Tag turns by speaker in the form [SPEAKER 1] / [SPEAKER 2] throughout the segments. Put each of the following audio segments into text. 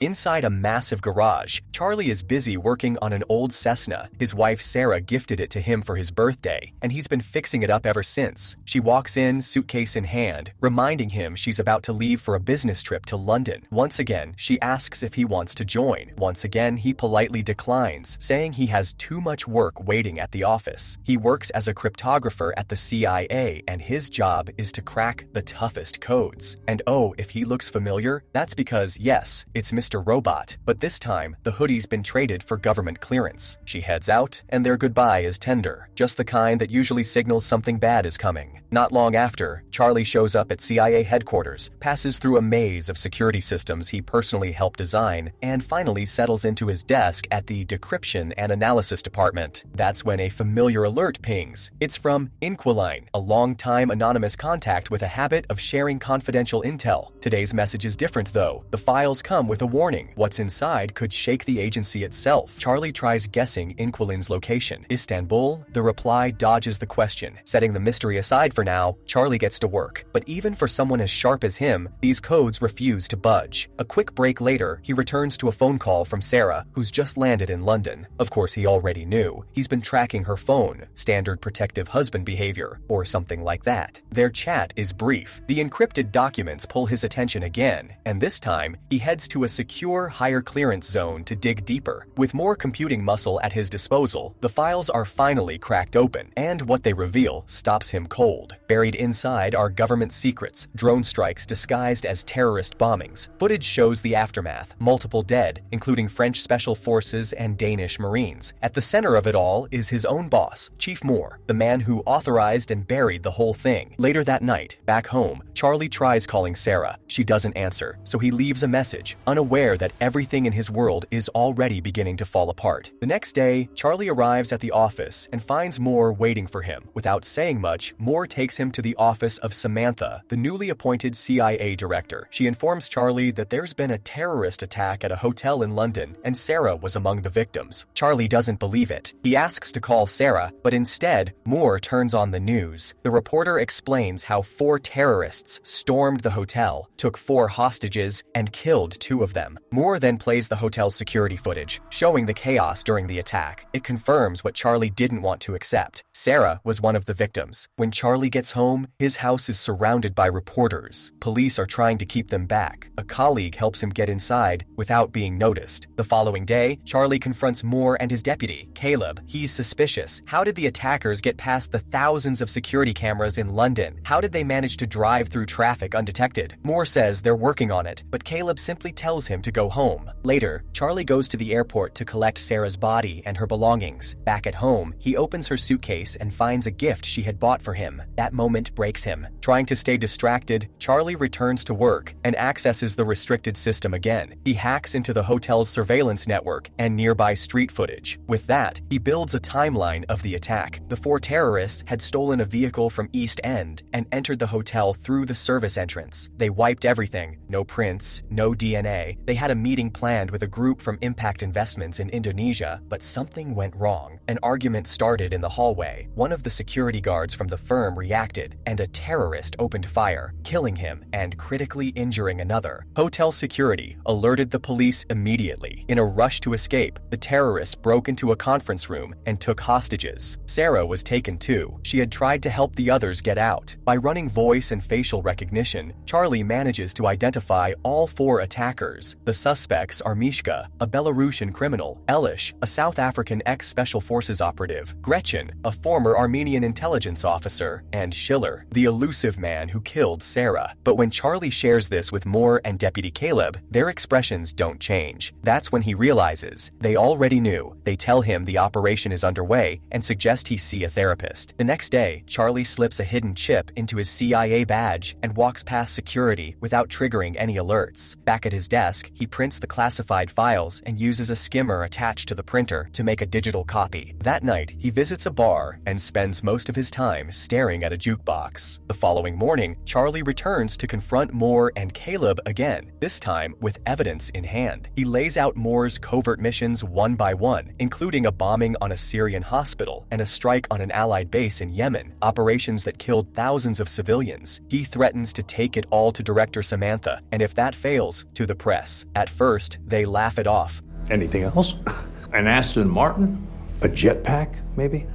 [SPEAKER 1] Inside a massive garage, Charlie is busy working on an old Cessna. His wife Sarah gifted it to him for his birthday, and he's been fixing it up ever since. She walks in, suitcase in hand, reminding him she's about to leave for a business trip to London. Once again, she asks if he wants to join. Once again, he politely declines, saying he has too much work waiting at the office. He works as a cryptographer at the CIA, and his job is to crack the toughest codes. And oh, if he looks familiar, that's because, yes, it's Mr. Robot, but this time, the hoodie's been traded for government clearance. She heads out, and their goodbye is tender, just the kind that usually signals something bad is coming. Not long after, Charlie shows up at CIA headquarters, passes through a maze of security systems he personally helped design, and finally settles into his desk at the Decryption and Analysis Department. That's when a familiar alert pings. It's from Inquiline, a long-time anonymous contact with a habit of sharing confidential intel. Today's message is different, though. The files come with a warning. What's inside could shake the agency itself. Charlie tries guessing Inquiline's location. Istanbul? The reply dodges the question. Setting the mystery aside for now, Charlie gets to work. But even for someone as sharp as him, these codes refuse to budge. A quick break later, he returns to a phone call from Sarah, who's just landed in London. Of course, he already knew. He's been tracking her phone. Standard protective husband behavior, or something like that. Their chat is brief. The encrypted documents pull his attention again, and this time, he heads to a secure higher clearance zone to dig deeper. With more computing muscle at his disposal, the files are finally cracked open, and what they reveal stops him cold. Buried inside are government secrets, drone strikes disguised as terrorist bombings. Footage shows the aftermath, multiple dead, including French special forces and Danish Marines. At the center of it all is his own boss, Chief Moore, the man who authorized and buried the whole thing. Later that night, back home, Charlie tries calling Sarah. She doesn't answer, so he leaves a message, unaware that everything in his world is already beginning to fall apart. The next day, Charlie arrives at the office and finds Moore waiting for him. Without saying much, Moore takes him to the office of Samantha, the newly appointed CIA director. She informs Charlie that there's been a terrorist attack at a hotel in London, and Sarah was among the victims. Charlie doesn't believe it. He asks to call Sarah, but instead, Moore turns on the news. The reporter explains how 4 terrorists stormed the hotel, took 4 hostages, and killed 2 of them. Moore then plays the hotel's security footage, showing the chaos during the attack. It confirms what Charlie didn't want to accept. Sarah was one of the victims. When Charlie gets home, his house is surrounded by reporters. Police are trying to keep them back. A colleague helps him get inside without being noticed. The following day, Charlie confronts Moore and his deputy, Caleb. He's suspicious. How did the attackers get past the thousands of security cameras in London? How did they manage to drive through traffic undetected? Moore says they're working on it, but Caleb simply tells him to go home. Later, Charlie goes to the airport to collect Sarah's body and her belongings. Back at home, he opens her suitcase and finds a gift she had bought for him. That moment breaks him. Trying to stay distracted, Charlie returns to work and accesses the restricted system again. He hacks into the hotel's surveillance network and nearby street footage. With that, he builds a timeline of the attack. The 4 terrorists had stolen a vehicle from East End and entered the hotel through the service entrance. They wiped everything. No prints, no DNA. They had a meeting planned with a group from Impact Investments in Indonesia, but something went wrong. An argument started in the hallway. One of the security guards from the firm reacted, and a terrorist opened fire, killing him and critically injuring another. Hotel security alerted the police immediately. In a rush to escape, the terrorist broke into a conference room and took hostages. Sarah was taken too. She had tried to help the others get out. By running voice and facial recognition, Charlie manages to identify all 4 attackers. The suspects are Mishka, a Belarusian criminal, Elish, a South African ex-Special Forces operative, Gretchen, a former Armenian intelligence officer, and Schiller, the elusive man who killed Sarah. But when Charlie shares this with Moore and Deputy Caleb, their expressions don't change. That's when he realizes they already knew. They tell him the operation is underway and suggest he see a therapist. The next day, Charlie slips a hidden chip into his CIA badge and walks past security without triggering any alerts. Back at his desk, he prints the classified files and uses a skimmer attached to the printer to make a digital copy. That night, he visits a bar and spends most of his time staring at a jukebox. The following morning, Charlie returns to confront Moore and Caleb again, this time with evidence in hand. He lays out Moore's covert missions one by one, including a bombing on a Syrian hospital and a strike on an Allied base in Yemen, operations that killed thousands of civilians. He threatens to take it all to Director Samantha, and if that fails, to the press. stress. At first, they laugh it off.
[SPEAKER 2] Anything else? An Aston Martin? A jetpack, maybe?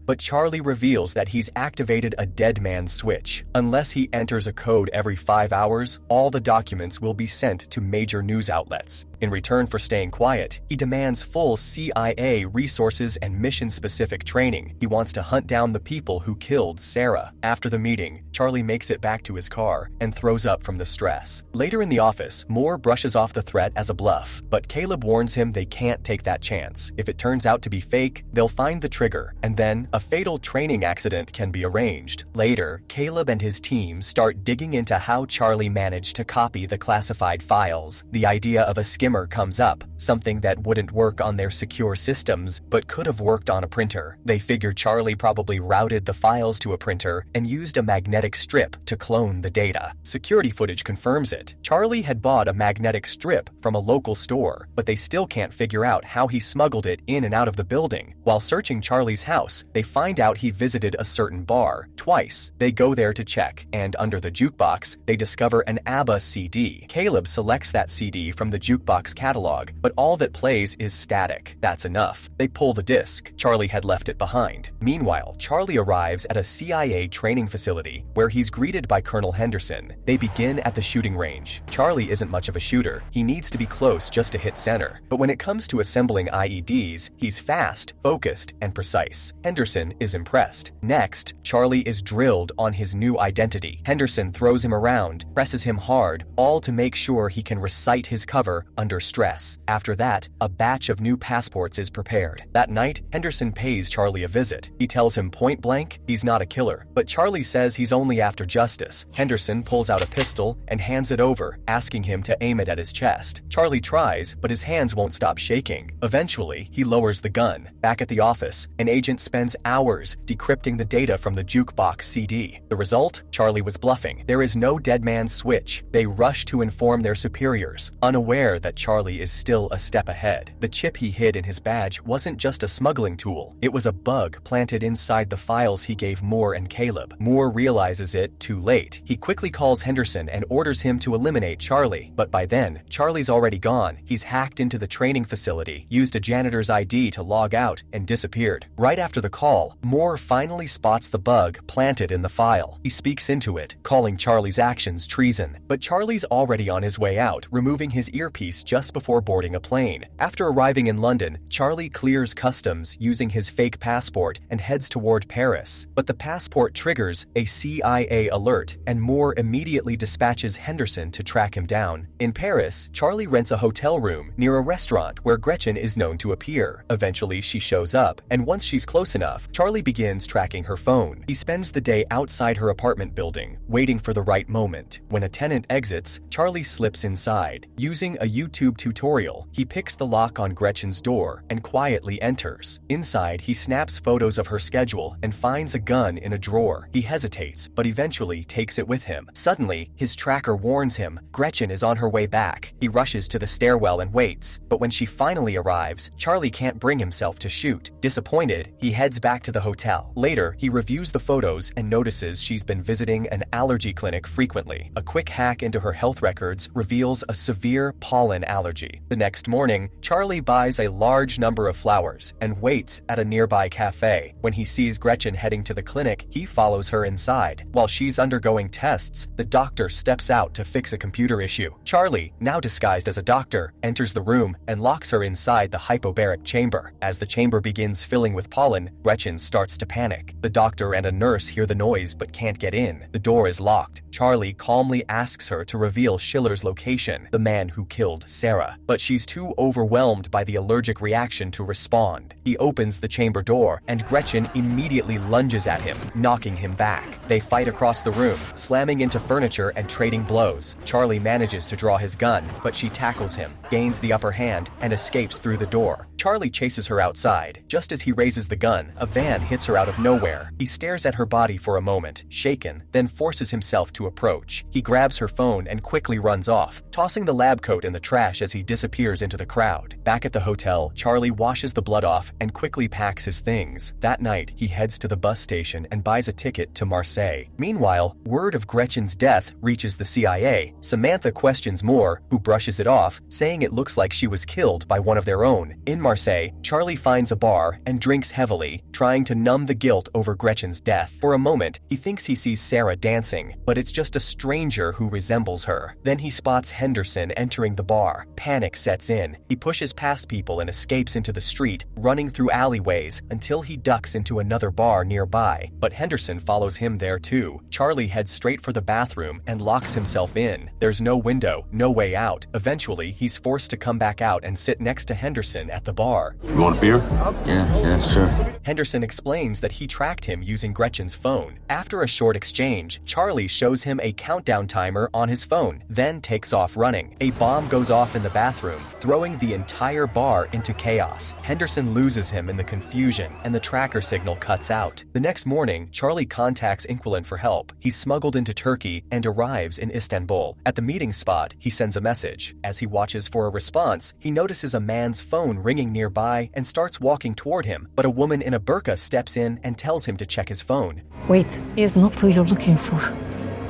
[SPEAKER 1] But Charlie reveals that he's activated a dead man switch. Unless he enters a code every 5 hours, all the documents will be sent to major news outlets. In return for staying quiet, he demands full CIA resources and mission-specific training. He wants to hunt down the people who killed Sarah. After the meeting, Charlie makes it back to his car and throws up from the stress. Later in the office, Moore brushes off the threat as a bluff, but Caleb warns him they can't take that chance. If it turns out to be fake, they'll find the trigger, and then a fatal training accident can be arranged. Later, Caleb and his team start digging into how Charlie managed to copy the classified files. The idea of a skimmer comes up, something that wouldn't work on their secure systems, but could have worked on a printer. They figure Charlie probably routed the files to a printer and used a magnetic strip to clone the data. Security footage confirms it. Charlie had bought a magnetic strip from a local store, but they still can't figure out how he smuggled it in and out of the building. While searching Charlie's house, they find out he visited a certain bar twice. They go there to check, and under the jukebox, they discover an ABBA CD. Caleb selects that CD from the jukebox catalog, but all that plays is static. That's enough. They pull the disc. Charlie had left it behind. Meanwhile, Charlie arrives at a CIA training facility where he's greeted by Colonel Henderson. They begin at the shooting range. Charlie isn't much of a shooter. He needs to be close just to hit center. But when it comes to assembling IEDs, he's fast, focused, and precise. Henderson is impressed. Next, Charlie is drilled on his new identity. Henderson throws him around, presses him hard, all to make sure he can recite his cover under stress. After that, a batch of new passports is prepared. That night, Henderson pays Charlie a visit. He tells him point blank he's not a killer, but Charlie says he's only after justice. Henderson pulls out a pistol and hands it over, asking him to aim it at his chest. Charlie tries, but his hands won't stop shaking. Eventually, he lowers the gun. Back at the office, an agent spends hours decrypting the data from the jukebox CD. The result? Charlie was bluffing. There is no dead man's switch. They rush to inform their superiors, unaware that Charlie is still a step ahead. The chip he hid in his badge wasn't just a smuggling tool. It was a bug planted inside the files he gave Moore and Caleb. Moore realizes it too late. He quickly calls Henderson and orders him to eliminate Charlie. But by then, Charlie's already gone. He's hacked into the training facility, used a janitor's ID to log out, and disappeared. Right after the call, Moore finally spots the bug planted in the file. He speaks into it, calling Charlie's actions treason. But Charlie's already on his way out, removing his earpiece just before boarding a plane. After arriving in London, Charlie clears customs using his fake passport and heads toward Paris. But the passport triggers a CIA alert, and Moore immediately dispatches Henderson to track him down. In Paris, Charlie rents a hotel room near a restaurant where Gretchen is known to appear. Eventually, she shows up, and once she's close enough, Charlie begins tracking her phone. He spends the day outside her apartment building, waiting for the right moment. When a tenant exits, Charlie slips inside. Using a YouTube tutorial, he picks the lock on Gretchen's door and quietly enters. Inside, he snaps photos of her schedule and finds a gun in a drawer. He hesitates, but eventually takes it with him. Suddenly, his tracker warns him Gretchen is on her way back. He rushes to the stairwell and waits, but when she finally arrives, Charlie can't bring himself to shoot. Disappointed, he heads back to the hotel. Later, he reviews the photos and notices she's been visiting an allergy clinic frequently. A quick hack into her health records reveals a severe pollen allergy. The next morning, Charlie buys a large number of flowers and waits at a nearby cafe. When he sees Gretchen heading to the clinic, he follows her inside. While she's undergoing tests, the doctor steps out to fix a computer issue. Charlie, now disguised as a doctor, enters the room and locks her inside the hypobaric chamber. As the chamber begins filling with pollen, Gretchen starts to panic. The doctor and a nurse hear the noise but can't get in. The door is locked. Charlie calmly asks her to reveal Schiller's location, the man who killed Sarah. But she's too overwhelmed by the allergic reaction to respond. He opens the chamber door, and Gretchen immediately lunges at him, knocking him back. They fight across the room, slamming into furniture and trading blows. Charlie manages to draw his gun, but she tackles him, gains the upper hand, and escapes through the door. Charlie chases her outside. Just as he raises the gun, a van hits her out of nowhere. He stares at her body for a moment, shaken, then forces himself to approach. He grabs her phone and quickly runs off, tossing the lab coat in the trash as he disappears into the crowd. Back at the hotel, Charlie washes the blood off and quickly packs his things. That night, he heads to the bus station and buys a ticket to Marseille. Meanwhile, word of Gretchen's death reaches the CIA. Samantha questions Moore, who brushes it off, saying it looks like she was killed by one of their own. In Marseille, Charlie finds a bar and drinks heavily, trying to numb the guilt over Gretchen's death. For a moment, he thinks he sees Sarah dancing, but it's just a stranger who resembles her. Then he spots Henderson entering the bar. Panic sets in. He pushes past people and escapes into the street, running through alleyways until he ducks into another bar nearby. But Henderson follows him there too. Charlie heads straight for the bathroom and locks himself in. There's no window, no way out. Eventually, he's forced to come back out and sit next to Henderson at the bar.
[SPEAKER 3] You want a beer?
[SPEAKER 4] Yeah, sure.
[SPEAKER 1] Henderson explains that he tracked him using Gretchen's phone. After a short exchange, Charlie shows him a countdown timer on his phone, then takes off running. A bomb goes off in the bathroom, throwing the entire bar into chaos. Henderson loses him in the confusion, and the tracker signal cuts out. The next morning, Charlie contacts Inquilin for help. He's smuggled into Turkey and arrives in Istanbul. At the meeting spot, he sends a message. As he watches for a response, he notices a man's phone ringing nearby and starts walking toward him, but a woman in a burqa steps in and tells him to check his phone.
[SPEAKER 5] Wait, he is not who you're looking for.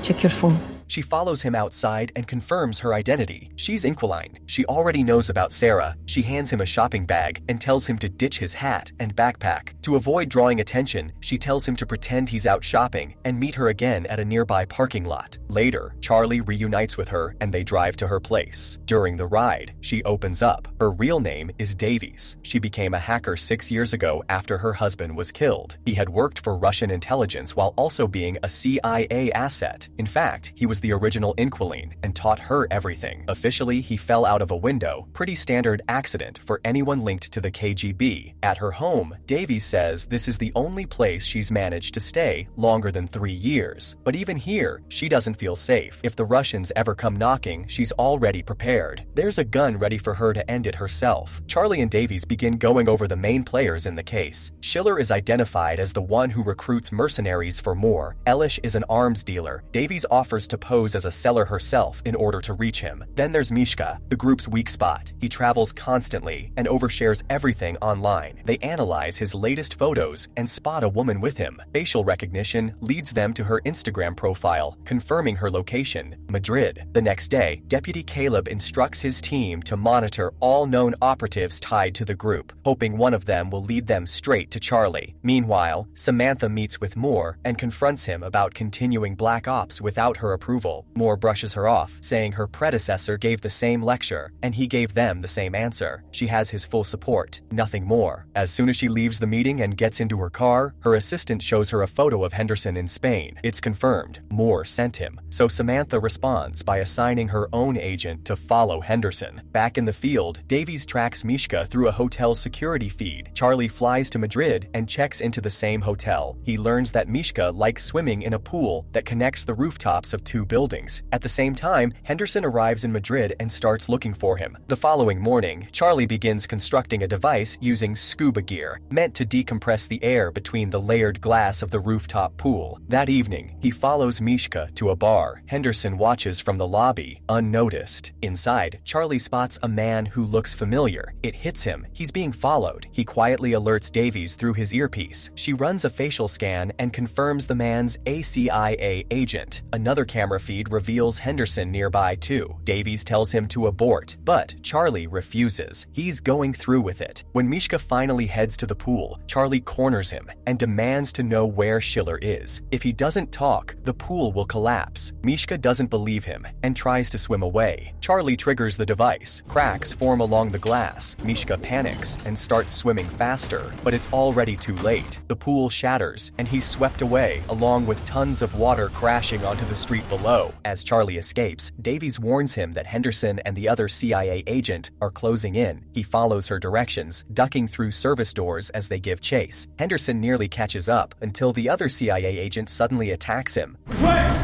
[SPEAKER 5] Check your phone.
[SPEAKER 1] She follows him outside and confirms her identity. She's Inquiline. She already knows about Sarah. She hands him a shopping bag and tells him to ditch his hat and backpack. To avoid drawing attention, she tells him to pretend he's out shopping and meet her again at a nearby parking lot. Later, Charlie reunites with her and they drive to her place. During the ride, she opens up. Her real name is Davies. She became a hacker 6 years ago after her husband was killed. He had worked for Russian intelligence while also being a CIA asset. In fact, he was the original Inquiline and taught her everything. Officially, he fell out of a window. Pretty standard accident for anyone linked to the KGB. At her home, Davies says this is the only place she's managed to stay longer than 3 years. But even here, she doesn't feel safe. If the Russians ever come knocking, she's already prepared. There's a gun ready for her to end it herself. Charlie and Davies begin going over the main players in the case. Schiller is identified as the one who recruits mercenaries for Moore. Elish is an arms dealer. Davies offers to pose as a seller herself in order to reach him. Then there's Mishka, the group's weak spot. He travels constantly and overshares everything online. They analyze his latest photos and spot a woman with him. Facial recognition leads them to her Instagram profile, confirming her location, Madrid. The next day, Deputy Caleb instructs his team to monitor all known operatives tied to the group, hoping one of them will lead them straight to Charlie. Meanwhile, Samantha meets with Moore and confronts him about continuing Black Ops without her approval. Moore brushes her off, saying her predecessor gave the same lecture, and he gave them the same answer. She has his full support, nothing more. As soon as she leaves the meeting and gets into her car, her assistant shows her a photo of Henderson in Spain. It's confirmed. Moore sent him. So Samantha responds by assigning her own agent to follow Henderson. Back in the field, Davies tracks Mishka through a hotel's security feed. Charlie flies to Madrid and checks into the same hotel. He learns that Mishka likes swimming in a pool that connects the rooftops of 2 buildings. At the same time, Henderson arrives in Madrid and starts looking for him. The following morning, Charlie begins constructing a device using scuba gear, meant to decompress the air between the layered glass of the rooftop pool. That evening, he follows Mishka to a bar. Henderson watches from the lobby, unnoticed. Inside, Charlie spots a man who looks familiar. It hits him. He's being followed. He quietly alerts Davies through his earpiece. She runs a facial scan and confirms the man's a CIA agent. Another camera feed reveals Henderson nearby too. Davies tells him to abort, but Charlie refuses. He's going through with it. When Mishka finally heads to the pool, Charlie corners him and demands to know where Schiller is. If he doesn't talk, the pool will collapse. Mishka doesn't believe him and tries to swim away. Charlie triggers the device. Cracks form along the glass. Mishka panics and starts swimming faster, but it's already too late. The pool shatters and he's swept away, along with tons of water crashing onto the street below. As Charlie escapes, Davies warns him that Henderson and the other CIA agent are closing in. He follows her directions, ducking through service doors as they give chase. Henderson nearly catches up until the other CIA agent suddenly attacks him.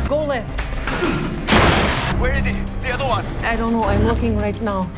[SPEAKER 5] Go left.
[SPEAKER 3] Where is he? The other one.
[SPEAKER 5] I don't know, I'm looking right now.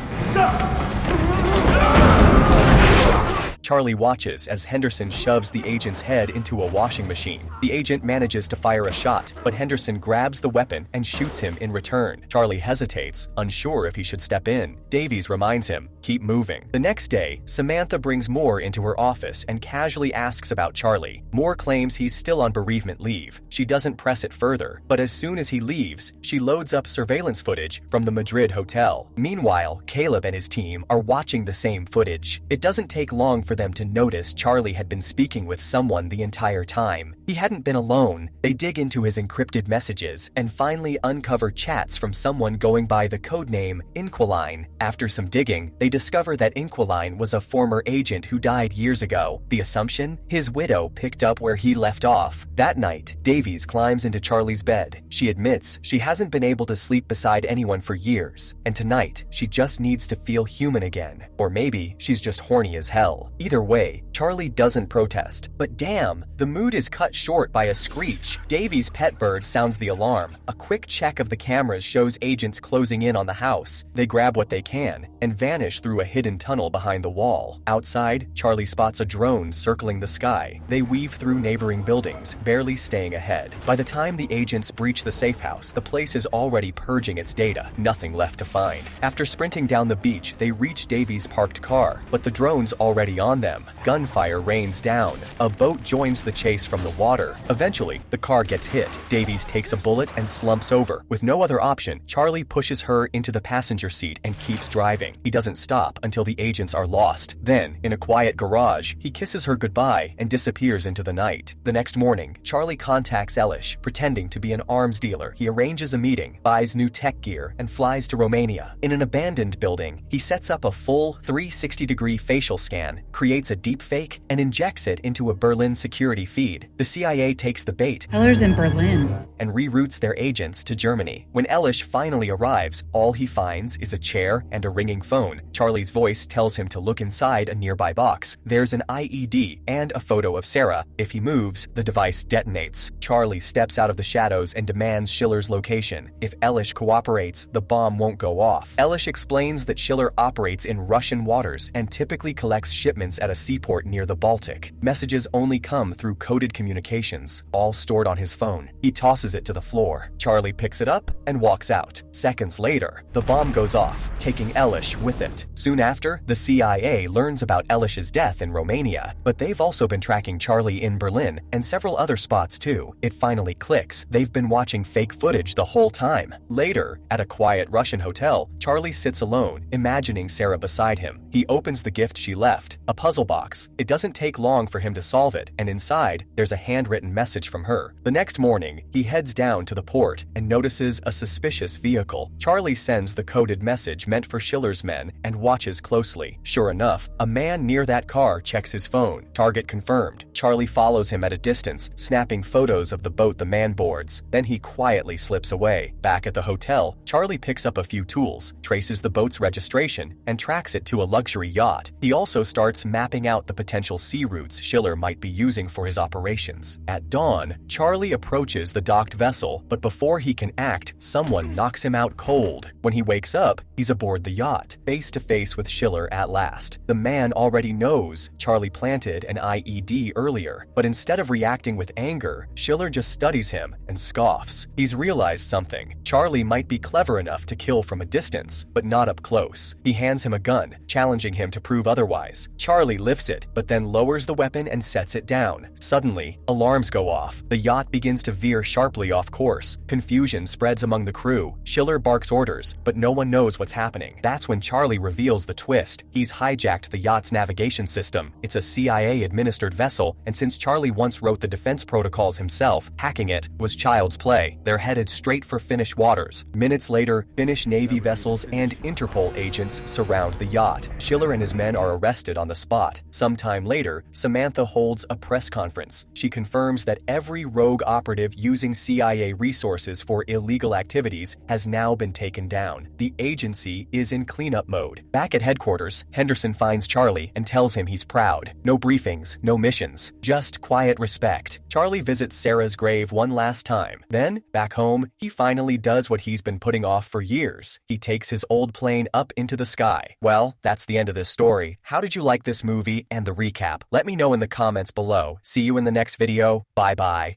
[SPEAKER 1] Charlie watches as Henderson shoves the agent's head into a washing machine. The agent manages to fire a shot, but Henderson grabs the weapon and shoots him in return. Charlie hesitates, unsure if he should step in. Davies reminds him, keep moving. The next day, Samantha brings Moore into her office and casually asks about Charlie. Moore claims he's still on bereavement leave. She doesn't press it further, but as soon as he leaves, she loads up surveillance footage from the Madrid hotel. Meanwhile, Caleb and his team are watching the same footage. It doesn't take long for them to notice Charlie had been speaking with someone the entire time. He hadn't been alone. They dig into his encrypted messages and finally uncover chats from someone going by the codename Inquiline. After some digging, they discover that Inquiline was a former agent who died years ago. The assumption? His widow picked up where he left off. That night, Davies climbs into Charlie's bed. She admits she hasn't been able to sleep beside anyone for years, and tonight, she just needs to feel human again. Or maybe she's just horny as hell. Either way, Charlie doesn't protest. But damn, the mood is cut short by a screech. Davies' pet bird sounds the alarm. A quick check of the cameras shows agents closing in on the house. They grab what they can and vanish through a hidden tunnel behind the wall. Outside, Charlie spots a drone circling the sky. They weave through neighboring buildings, barely staying ahead. By the time the agents breach the safe house, the place is already purging its data. Nothing left to find. After sprinting down the beach, they reach Davies' parked car, but the drone's already on them. Gunfire rains down. A boat joins the chase from the water. Eventually, the car gets hit. Davies takes a bullet and slumps over. With no other option, Charlie pushes her into the passenger seat and keeps driving. He doesn't stop until the agents are lost. Then, in a quiet garage, he kisses her goodbye and disappears into the night. The next morning, Charlie contacts Elish, pretending to be an arms dealer. He arranges a meeting, buys new tech gear, and flies to Romania. In an abandoned building, he sets up a full 360-degree facial scan, creates a deepfake, and injects it into a Berlin security feed. The CIA takes the bait
[SPEAKER 5] Heller's in Berlin.
[SPEAKER 1] and reroutes their agents to Germany. When Elish finally arrives, all he finds is a chair and a ringing phone. Charlie's voice tells him to look inside a nearby box. There's an IED and a photo of Sarah. If he moves, the device detonates. Charlie steps out of the shadows and demands Schiller's location. If Elish cooperates, the bomb won't go off. Elish explains that Schiller operates in Russian waters and typically collects shipments at a seaport near the Baltic. Messages only come through coded communications, all stored on his phone. He tosses it to the floor. Charlie picks it up and walks out. Seconds later, the bomb goes off, taking Elish with it. Soon after, the CIA learns about Elish's death in Romania, but they've also been tracking Charlie in Berlin and several other spots too. It finally clicks. They've been watching fake footage the whole time. Later, at a quiet Russian hotel, Charlie sits alone, imagining Sarah beside him. He opens the gift she left, a puzzle box. It doesn't take long for him to solve it, and inside, there's a handwritten message from her. The next morning, he heads down to the port and notices a suspicious vehicle. Charlie sends the coded message meant for Schiller's men and watches closely. Sure enough, a man near that car checks his phone. Target confirmed. Charlie follows him at a distance, snapping photos of the boat the man boards. Then he quietly slips away. Back at the hotel, Charlie picks up a few tools, traces the boat's registration, and tracks it to a luxury yacht. He also starts mapping out the potential sea routes Schiller might be using for his operations. At dawn, Charlie approaches the docked vessel, but before he can act, someone knocks him out cold. When he wakes up, he's aboard the yacht, face to face with Schiller at last. The man already knows Charlie planted an IED earlier, but instead of reacting with anger, Schiller just studies him and scoffs. He's realized something. Charlie might be clever enough to kill from a distance, but not up close. He hands him a gun, challenging him to prove otherwise. Charlie lifts it, but then lowers the weapon and sets it down. Suddenly, alarms go off. The yacht begins to veer sharply off course. Confusion spreads among the crew. Schiller barks orders, but no one knows what's happening. That's when Charlie reveals the twist. He's hijacked the yacht's navigation system. It's a CIA-administered vessel, and since Charlie once wrote the defense protocols himself, hacking it was child's play. They're headed straight for Finnish waters. Minutes later, Finnish Navy vessels and Interpol agents surround the yacht. Schiller and his men are arrested on the spot. Sometime later, Samantha holds a press conference. She confirms that every rogue operative using CIA resources for illegal activities has now been taken down. The agency is in cleanup mode. Back at headquarters, Henderson finds Charlie and tells him he's proud. No briefings, no missions, just quiet respect. Charlie visits Sarah's grave one last time. Then, back home, he finally does what he's been putting off for years. He takes his old plane up into the sky. Well, that's the end of this story. How did you like this this movie and the recap? Let me know in the comments below. See you in the next video. Bye bye.